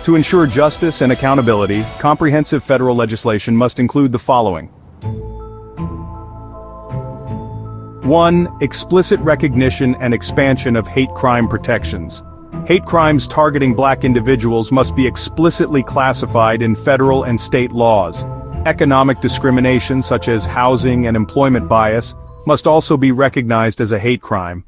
To ensure justice and accountability, comprehensive federal legislation must include the following. 1. Explicit recognition and expansion of hate crime protections. Hate crimes targeting black individuals must be explicitly classified in federal and state laws. Economic discrimination such as housing and employment bias must also be recognized as a hate crime.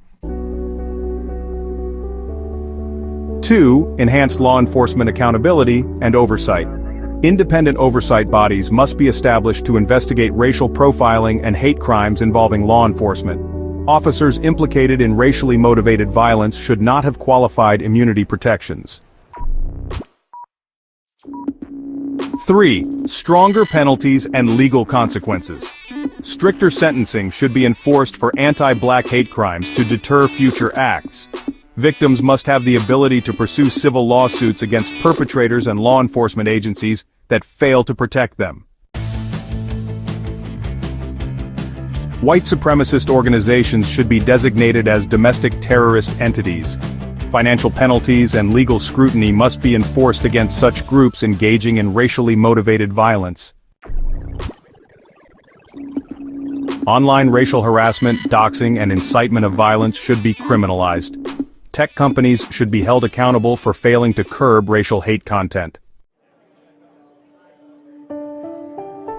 2. Enhanced law enforcement accountability and oversight. Independent oversight bodies must be established to investigate racial profiling and hate crimes involving law enforcement. Officers implicated in racially motivated violence should not have qualified immunity protections. 3. Stronger penalties and legal consequences. Stricter sentencing should be enforced for anti-black hate crimes to deter future acts. Victims must have the ability to pursue civil lawsuits against perpetrators and law enforcement agencies that fail to protect them. White supremacist organizations should be designated as domestic terrorist entities. Financial penalties and legal scrutiny must be enforced against such groups engaging in racially motivated violence. Online racial harassment, doxing, and incitement of violence should be criminalized. Tech companies should be held accountable for failing to curb racial hate content.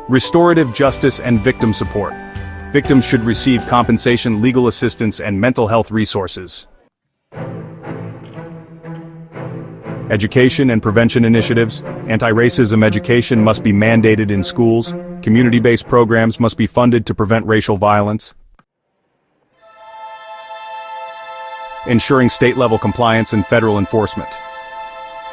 Restorative justice and victim support. Victims should receive compensation, legal assistance, and mental health resources. Education and prevention initiatives. Anti-racism education must be mandated in schools. Community-based programs must be funded to prevent racial violence. Ensuring state-level compliance and federal enforcement.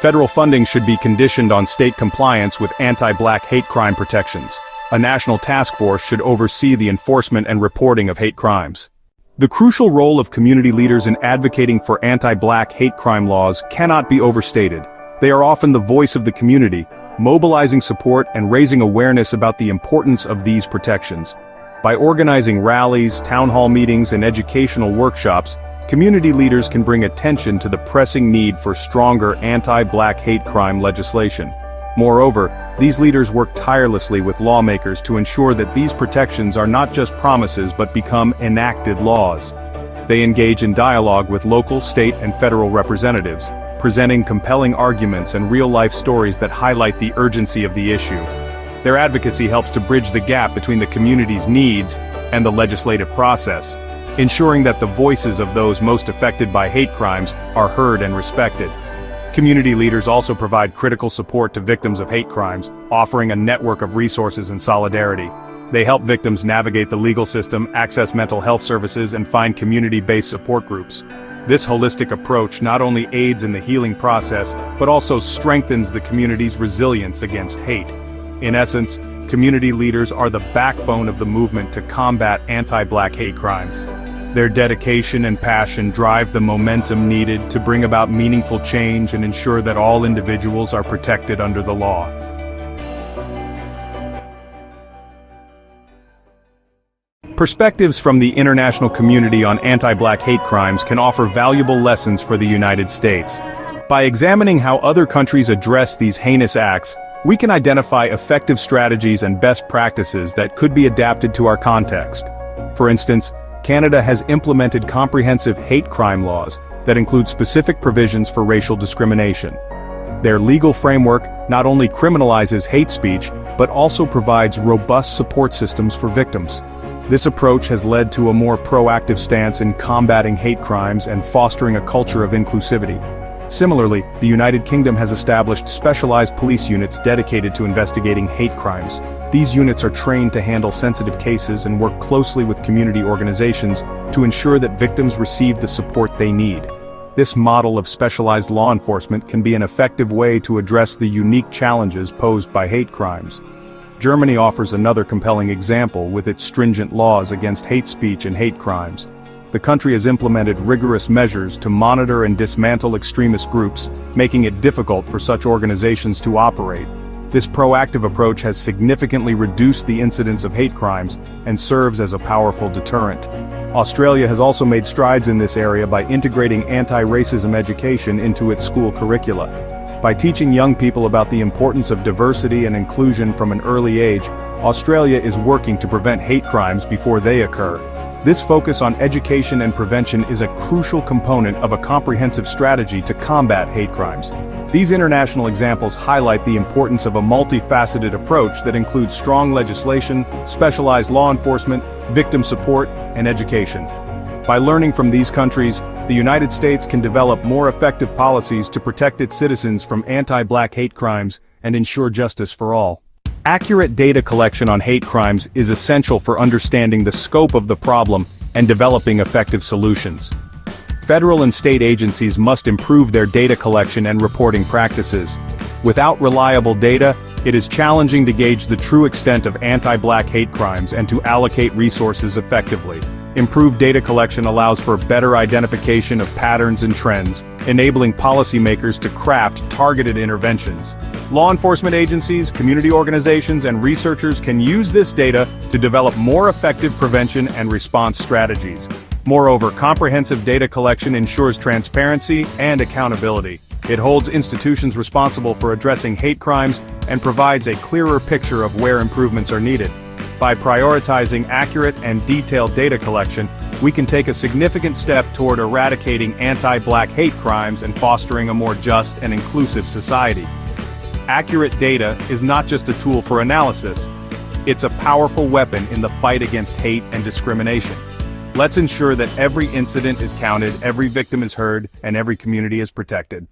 Federal funding should be conditioned on state compliance with anti-black hate crime protections. A national task force should oversee the enforcement and reporting of hate crimes. The crucial role of community leaders in advocating for anti-black hate crime laws cannot be overstated. They are often the voice of the community, mobilizing support and raising awareness about the importance of these protections. By organizing rallies, town hall meetings, and educational workshops, community leaders can bring attention to the pressing need for stronger anti-black hate crime legislation. Moreover, these leaders work tirelessly with lawmakers to ensure that these protections are not just promises but become enacted laws. They engage in dialogue with local, state, and federal representatives, presenting compelling arguments and real-life stories that highlight the urgency of the issue. Their advocacy helps to bridge the gap between the community's needs and the legislative process, ensuring that the voices of those most affected by hate crimes are heard and respected. Community leaders also provide critical support to victims of hate crimes, offering a network of resources and solidarity. They help victims navigate the legal system, access mental health services, and find community-based support groups. This holistic approach not only aids in the healing process, but also strengthens the community's resilience against hate. In essence, community leaders are the backbone of the movement to combat anti-black hate crimes. Their dedication and passion drive the momentum needed to bring about meaningful change and ensure that all individuals are protected under the law. Perspectives from the international community on anti-black hate crimes can offer valuable lessons for the United States. By examining how other countries address these heinous acts, we can identify effective strategies and best practices that could be adapted to our context. For instance, Canada has implemented comprehensive hate crime laws that include specific provisions for racial discrimination. Their legal framework not only criminalizes hate speech, but also provides robust support systems for victims. This approach has led to a more proactive stance in combating hate crimes and fostering a culture of inclusivity. Similarly, the United Kingdom has established specialized police units dedicated to investigating hate crimes. These units are trained to handle sensitive cases and work closely with community organizations to ensure that victims receive the support they need. This model of specialized law enforcement can be an effective way to address the unique challenges posed by hate crimes. Germany offers another compelling example with its stringent laws against hate speech and hate crimes. The country has implemented rigorous measures to monitor and dismantle extremist groups, making it difficult for such organizations to operate. This proactive approach has significantly reduced the incidence of hate crimes and serves as a powerful deterrent. Australia has also made strides in this area by integrating anti-racism education into its school curricula. By teaching young people about the importance of diversity and inclusion from an early age, Australia is working to prevent hate crimes before they occur. This focus on education and prevention is a crucial component of a comprehensive strategy to combat hate crimes. These international examples highlight the importance of a multifaceted approach that includes strong legislation, specialized law enforcement, victim support, and education. By learning from these countries, the United States can develop more effective policies to protect its citizens from anti-Black hate crimes and ensure justice for all. Accurate data collection on hate crimes is essential for understanding the scope of the problem and developing effective solutions. Federal and state agencies must improve their data collection and reporting practices. Without reliable data, it is challenging to gauge the true extent of anti-Black hate crimes and to allocate resources effectively. Improved data collection allows for better identification of patterns and trends, enabling policymakers to craft targeted interventions. Law enforcement agencies, community organizations, and researchers can use this data to develop more effective prevention and response strategies. Moreover, comprehensive data collection ensures transparency and accountability. It holds institutions responsible for addressing hate crimes and provides a clearer picture of where improvements are needed. By prioritizing accurate and detailed data collection, we can take a significant step toward eradicating anti-Black hate crimes and fostering a more just and inclusive society. Accurate data is not just a tool for analysis, it's a powerful weapon in the fight against hate and discrimination. Let's ensure that every incident is counted, every victim is heard, and every community is protected.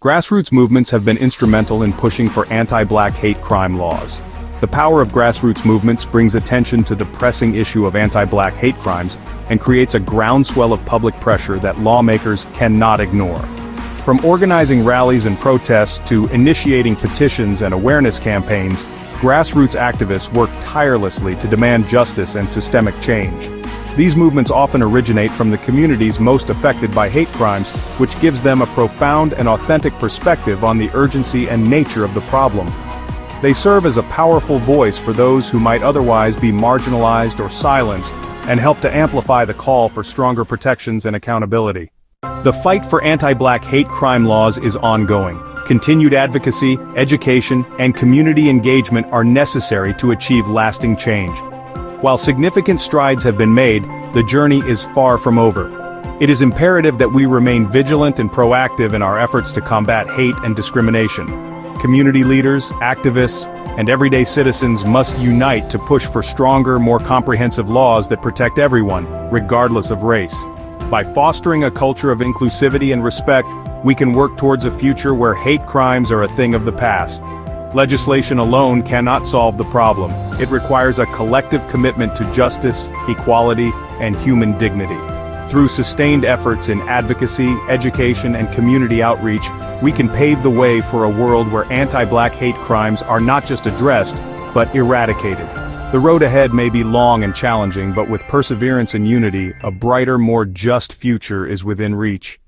Grassroots movements have been instrumental in pushing for anti-Black hate crime laws. The power of grassroots movements brings attention to the pressing issue of anti-Black hate crimes and creates a groundswell of public pressure that lawmakers cannot ignore. From organizing rallies and protests to initiating petitions and awareness campaigns, grassroots activists work tirelessly to demand justice and systemic change. These movements often originate from the communities most affected by hate crimes, which gives them a profound and authentic perspective on the urgency and nature of the problem. They serve as a powerful voice for those who might otherwise be marginalized or silenced, and help to amplify the call for stronger protections and accountability. The fight for anti-Black hate crime laws is ongoing. Continued advocacy, education, and community engagement are necessary to achieve lasting change. While significant strides have been made, the journey is far from over. It is imperative that we remain vigilant and proactive in our efforts to combat hate and discrimination. Community leaders, activists, and everyday citizens must unite to push for stronger, more comprehensive laws that protect everyone, regardless of race. By fostering a culture of inclusivity and respect, we can work towards a future where hate crimes are a thing of the past. Legislation alone cannot solve the problem. It requires a collective commitment to justice, equality, and human dignity. Through sustained efforts in advocacy, education, and community outreach, we can pave the way for a world where anti-Black hate crimes are not just addressed, but eradicated. The road ahead may be long and challenging, but with perseverance and unity, a brighter, more just future is within reach.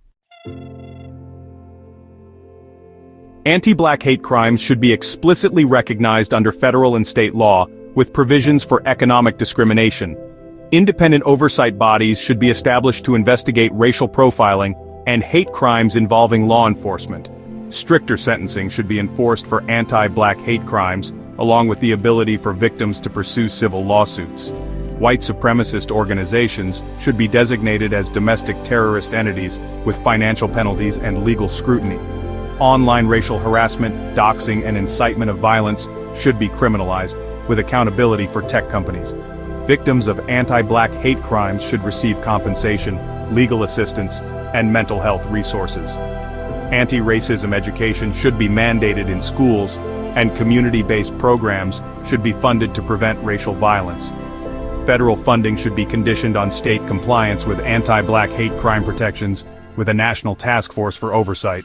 Anti-Black hate crimes should be explicitly recognized under federal and state law, with provisions for economic discrimination. Independent oversight bodies should be established to investigate racial profiling and hate crimes involving law enforcement. Stricter sentencing should be enforced for anti-Black hate crimes, along with the ability for victims to pursue civil lawsuits. White supremacist organizations should be designated as domestic terrorist entities with financial penalties and legal scrutiny. Online racial harassment, doxxing, and incitement of violence should be criminalized, with accountability for tech companies. Victims of anti-Black hate crimes should receive compensation, legal assistance, and mental health resources. Anti-racism education should be mandated in schools, and community-based programs should be funded to prevent racial violence. Federal funding should be conditioned on state compliance with anti-Black hate crime protections, with a national task force for oversight.